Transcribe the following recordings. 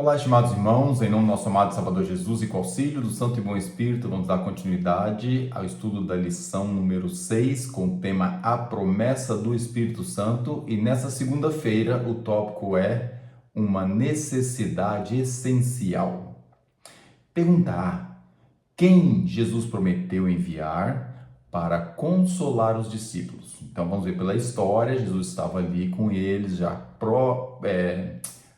Olá, estimados irmãos, em nome do nosso amado Salvador Jesus e com auxílio do Santo e Bom Espírito, vamos dar continuidade ao estudo da lição número 6, com o tema A Promessa do Espírito Santo. E nessa segunda-feira o tópico é uma necessidade essencial. Pergunta A: quem Jesus prometeu enviar para consolar os discípulos? Então vamos ver pela história. Jesus estava ali com eles já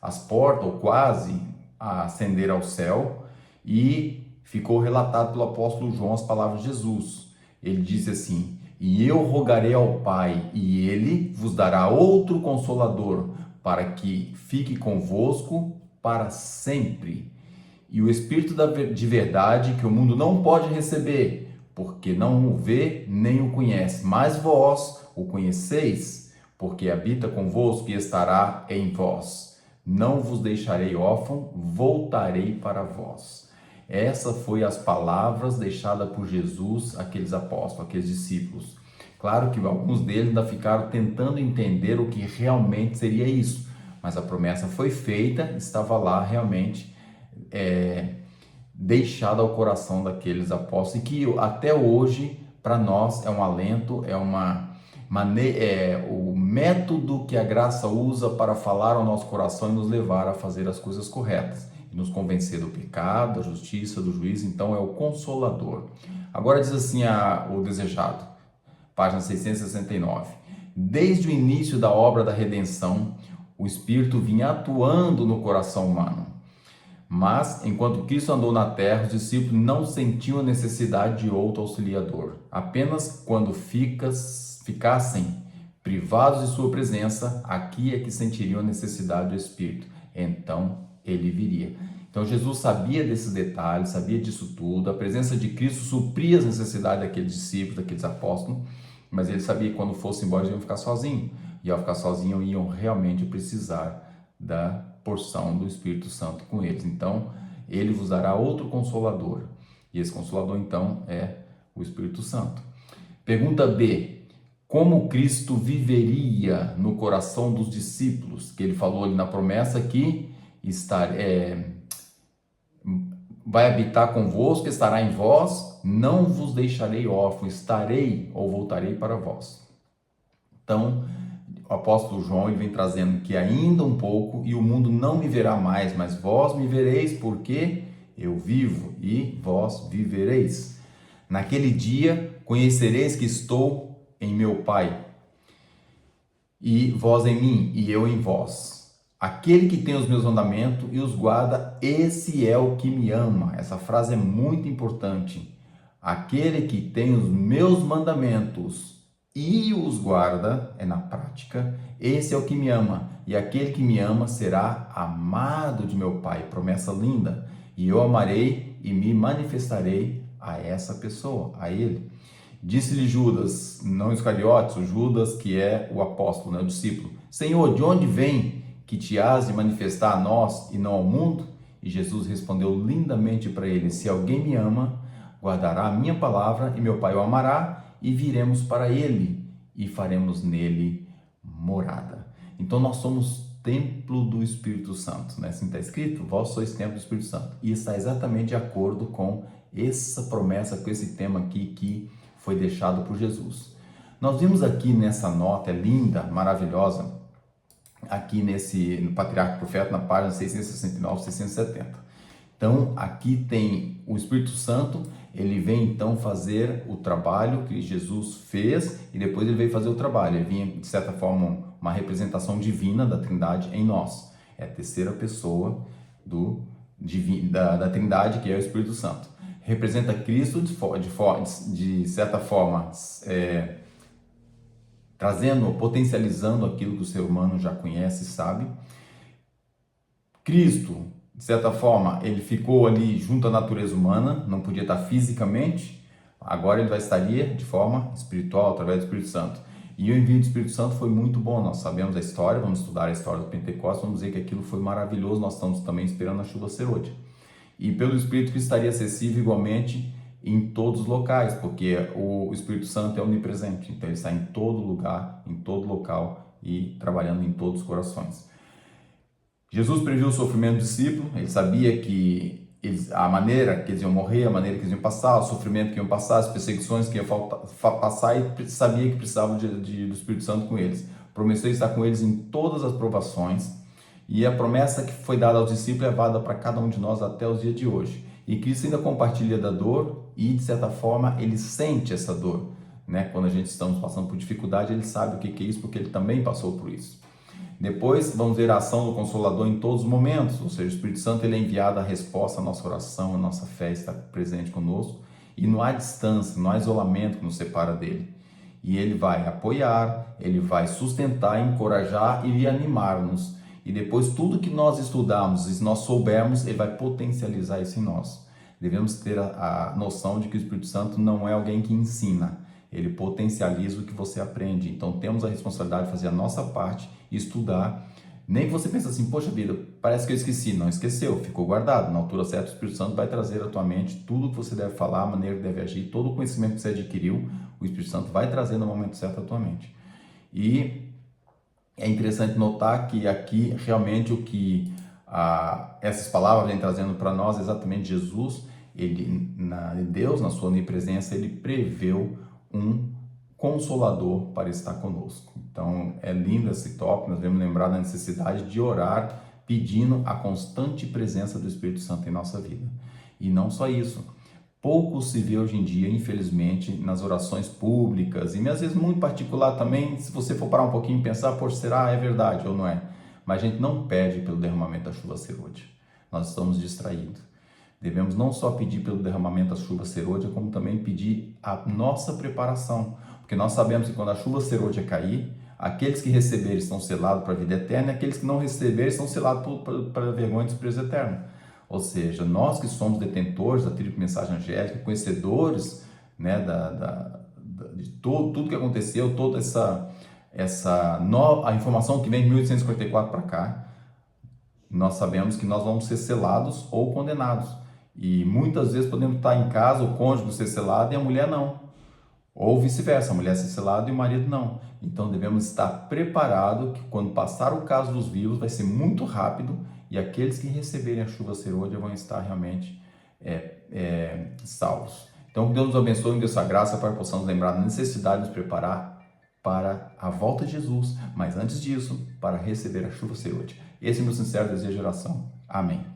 as portas, ou quase, a ascender ao céu, e ficou relatado pelo apóstolo João as palavras de Jesus. Ele disse assim: e eu rogarei ao Pai, e ele vos dará outro consolador, para que fique convosco para sempre. E o Espírito de verdade, que o mundo não pode receber, porque não o vê nem o conhece, mas vós o conheceis, porque habita convosco e estará em vós. Não vos deixarei órfão, voltarei para vós. Essa foi as palavras deixadas por Jesus àqueles apóstolos, àqueles discípulos. Claro que alguns deles ainda ficaram tentando entender o que realmente seria isso, mas a promessa foi feita, estava lá realmente deixada ao coração daqueles apóstolos, e que até hoje para nós é um alento, é o método que a graça usa para falar ao nosso coração e nos levar a fazer as coisas corretas, e nos convencer do pecado, da justiça, do juízo. Então é o Consolador. Agora diz assim o desejado, página 669. Desde o início da obra da redenção, o Espírito vinha atuando no coração humano. Mas, enquanto Cristo andou na terra, os discípulos não sentiam a necessidade de outro auxiliador. Apenas quando ficassem privados de sua presença, aqui é que sentiriam a necessidade do Espírito. Então, ele viria. Então, Jesus sabia desses detalhes, sabia disso tudo. A presença de Cristo supria as necessidades daqueles discípulos, daqueles apóstolos, mas ele sabia que quando fossem embora, eles iam ficar sozinhos. E ao ficar sozinhos, iam realmente precisar da porção do Espírito Santo com eles. Então, ele vos dará outro Consolador. E esse Consolador, então, é o Espírito Santo. Pergunta B: como Cristo viveria no coração dos discípulos? Que ele falou ali na promessa que vai habitar convosco, estará em vós, não vos deixarei órfão, estarei ou voltarei para vós. Então, o apóstolo João ele vem trazendo que ainda um pouco, e o mundo não me verá mais, mas vós me vereis, porque eu vivo e vós vivereis. Naquele dia conhecereis que estou em meu Pai, e vós em mim, e eu em vós. Aquele que tem os meus mandamentos e os guarda, esse é o que me ama. Essa frase é muito importante. Aquele que tem os meus mandamentos e os guarda, é na prática, esse é o que me ama. E aquele que me ama será amado de meu Pai. Promessa linda. E eu amarei e me manifestarei a essa pessoa, a ele. Disse-lhe Judas, não Iscariotes, o Judas que é o apóstolo, o discípulo: Senhor, de onde vem que te has de manifestar a nós e não ao mundo? E Jesus respondeu lindamente para ele: se alguém me ama, guardará a minha palavra, e meu Pai o amará, e viremos para ele, e faremos nele morada. Então nós somos templo do Espírito Santo, né? Assim está escrito: vós sois templo do Espírito Santo. E está exatamente de acordo com essa promessa, com esse tema aqui que foi deixado por Jesus. Nós vimos aqui nessa nota linda, maravilhosa, aqui no Patriarca e Profeta, na página 669, 670. Então, aqui tem o Espírito Santo, ele vem então fazer o trabalho que Jesus fez, e depois ele veio fazer o trabalho. Ele vinha, de certa forma, uma representação divina da Trindade em nós. É a terceira pessoa da Trindade, que é o Espírito Santo. Representa Cristo de certa forma, trazendo, potencializando aquilo que o ser humano já conhece e sabe. Cristo, de certa forma, ele ficou ali junto à natureza humana, não podia estar fisicamente, agora ele estaria de forma espiritual, através do Espírito Santo. E o envio do Espírito Santo foi muito bom, nós sabemos a história, vamos estudar a história do Pentecostes, vamos ver que aquilo foi maravilhoso, nós estamos também esperando a chuva serôdia. E pelo Espírito que estaria acessível igualmente em todos os locais, porque o Espírito Santo é onipresente, então ele está em todo lugar, em todo local e trabalhando em todos os corações. Jesus previu o sofrimento do discípulo, ele sabia que a maneira que eles iam morrer, a maneira que eles iam passar, o sofrimento que iam passar, as perseguições que iam passar, e sabia que precisavam do Espírito Santo com eles. Prometeu estar com eles em todas as provações, e a promessa que foi dada aos discípulos é levada para cada um de nós até os dias de hoje. E Cristo ainda compartilha da dor e, de certa forma, ele sente essa dor, né? Quando a gente estamos passando por dificuldade, ele sabe o que é isso, porque ele também passou por isso. Depois, vamos ver a ação do Consolador em todos os momentos, ou seja, o Espírito Santo ele é enviado a resposta à nossa oração, à nossa fé está presente conosco, e não há distância, não há isolamento que nos separa dele. E ele vai apoiar, ele vai sustentar, encorajar e animar-nos. E depois, tudo que nós estudarmos e nós soubermos, ele vai potencializar isso em nós. Devemos ter a noção de que o Espírito Santo não é alguém que ensina, ele potencializa o que você aprende. Então temos a responsabilidade de fazer a nossa parte e estudar. Nem que você pense assim, poxa vida, parece que eu esqueci. Não esqueceu, ficou guardado. Na altura certa, o Espírito Santo vai trazer à tua mente tudo o que você deve falar, a maneira que deve agir, todo o conhecimento que você adquiriu, o Espírito Santo vai trazer no momento certo à tua mente. E é interessante notar que aqui realmente o que essas palavras vêm trazendo para nós, exatamente Jesus, Deus, na sua onipresença, ele preveu um consolador para estar conosco. Então é lindo esse tópico, nós devemos lembrar da necessidade de orar pedindo a constante presença do Espírito Santo em nossa vida. E não só isso, pouco se vê hoje em dia, infelizmente, nas orações públicas, e às vezes muito particular também, se você for parar um pouquinho e pensar, poxa, será é verdade ou não é? Mas a gente não pede pelo derramamento da chuva serôdia, nós estamos distraídos. Devemos não só pedir pelo derramamento da chuva serôdia, como também pedir a nossa preparação, porque nós sabemos que quando a chuva serôdia cair, aqueles que receberem estão selados para a vida eterna, e aqueles que não receberem estão selados para a vergonha e desprezo eterno. Ou seja, nós que somos detentores da tríplice mensagem angélica, conhecedores, né, de tudo que aconteceu, toda a informação que vem de 1854 para cá, nós sabemos que nós vamos ser selados ou condenados. E muitas vezes podemos estar em casa, o cônjuge ser selado e a mulher não. Ou vice-versa, a mulher ser selada e o marido não. Então devemos estar preparados que quando passar o caso dos vivos vai ser muito rápido e aqueles que receberem a chuva serôdia vão estar realmente salvos. Então que Deus nos abençoe e nos dê sua graça para que possamos lembrar da necessidade de nos preparar para a volta de Jesus, mas antes disso, para receber a chuva serôdia. Esse é o meu sincero desejo de oração. Amém.